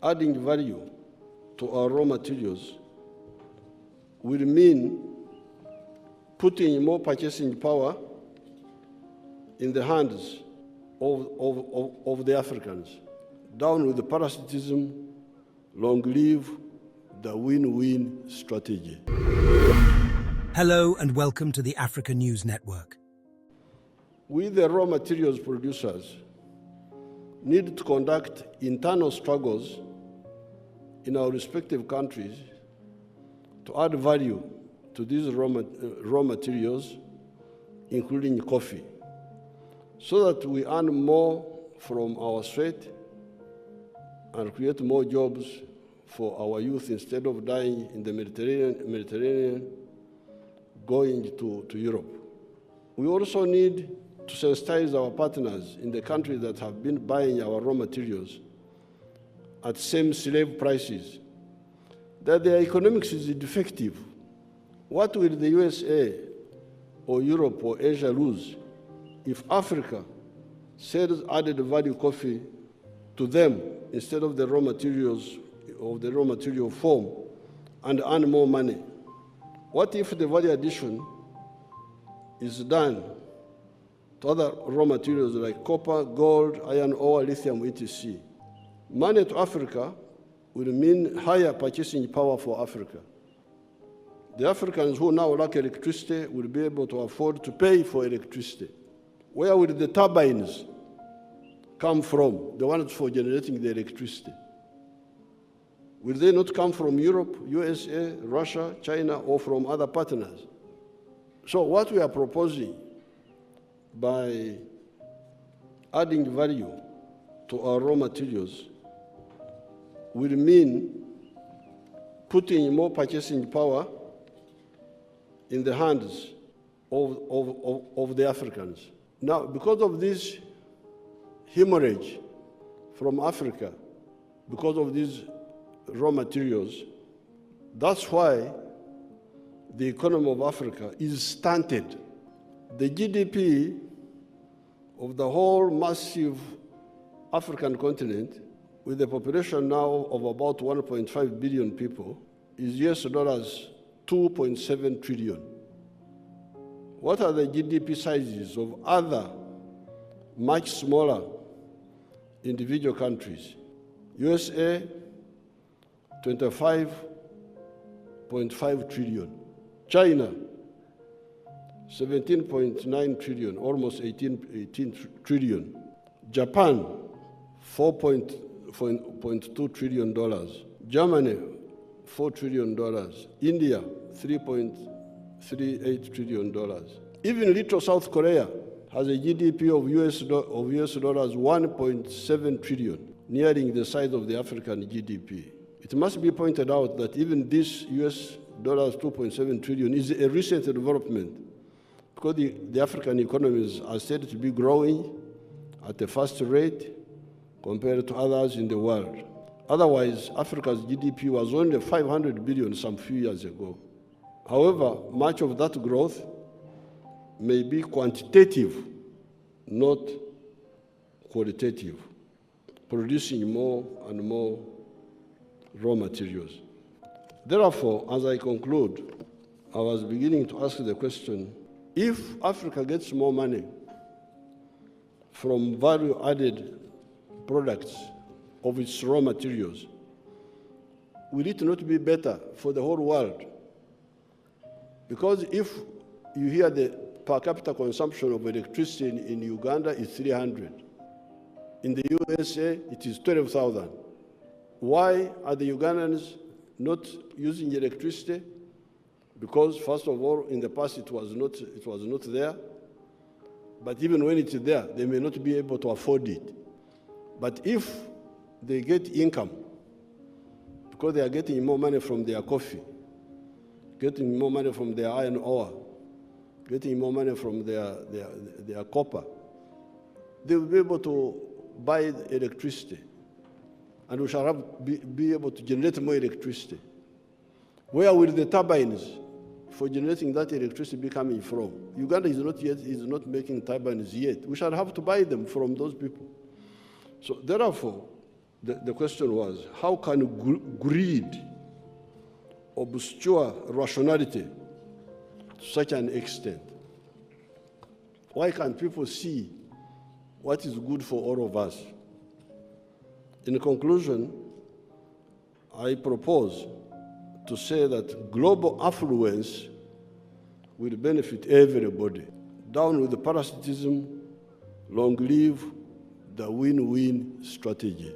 adding value to our raw materials will mean putting more purchasing power in the hands of the Africans. Down with the parasitism, long live the win-win strategy. Hello and welcome to the Africa News Network. We, the raw materials producers, need to conduct internal struggles in our respective countries to add value to these raw materials, including coffee, so that we earn more from our sweat and create more jobs for our youth instead of dying in the Mediterranean going to Europe. We also need to sensitize our partners in the countries that have been buying our raw materials at same slave prices that their economics is defective. What will the USA or Europe or Asia lose if Africa sells added value coffee to them instead of the raw materials of the raw material form and earn more money? What if the value addition is done to other raw materials like copper, gold, iron ore, lithium, etc.? Money to Africa will mean higher purchasing power for Africa. The Africans who now lack electricity will be able to afford to pay for electricity. Where will the turbines come from, the ones for generating the electricity? Will they not come from Europe, USA, Russia, China, or from other partners? So what we are proposing by adding value to our raw materials will mean putting more purchasing power in the hands of the Africans. Now, because of this hemorrhage from Africa, because of these raw materials, that's why the economy of Africa is stunted. The GDP of the whole massive African continent, with a population now of about 1.5 billion people, is $2.7 trillion. What are the GDP sizes of other much smaller individual countries? USA, 25.5 trillion. China, 17.9 trillion, almost 18 trillion. Japan, $4.2 trillion. Germany, $4 trillion. India, $3.38 trillion. Even little South Korea has a GDP of US dollars 1.7 trillion, nearing the size of the African GDP. It must be pointed out that even this US dollars 2.7 trillion is a recent development because the African economies are said to be growing at a fast rate compared to others in the world. Otherwise, Africa's GDP was only 500 billion some few years ago. However, much of that growth may be quantitative, not qualitative, producing more and more raw materials. Therefore, as I conclude, I was beginning to ask the question, if Africa gets more money from value-added products of its raw materials, will it not be better for the whole world? Because if you hear the per capita consumption of electricity in Uganda is 300, in the USA it is 12,000. Why are the Ugandans not using electricity? Because first of all, in the past it was not there. But even when it's there, they may not be able to afford it. But if they get income, because they are getting more money from their coffee, getting more money from their iron ore, getting more money from their copper, they will be able to buy the electricity. And we shall be able to generate more electricity. Where will the turbines for generating that electricity be coming from? Uganda is not making turbines yet. We shall have to buy them from those people. So therefore, The question was, how can greed obscure rationality to such an extent? Why can't people see what is good for all of us? In conclusion, I propose to say that global affluence will benefit everybody. Down with the parasitism, long live the win-win strategy.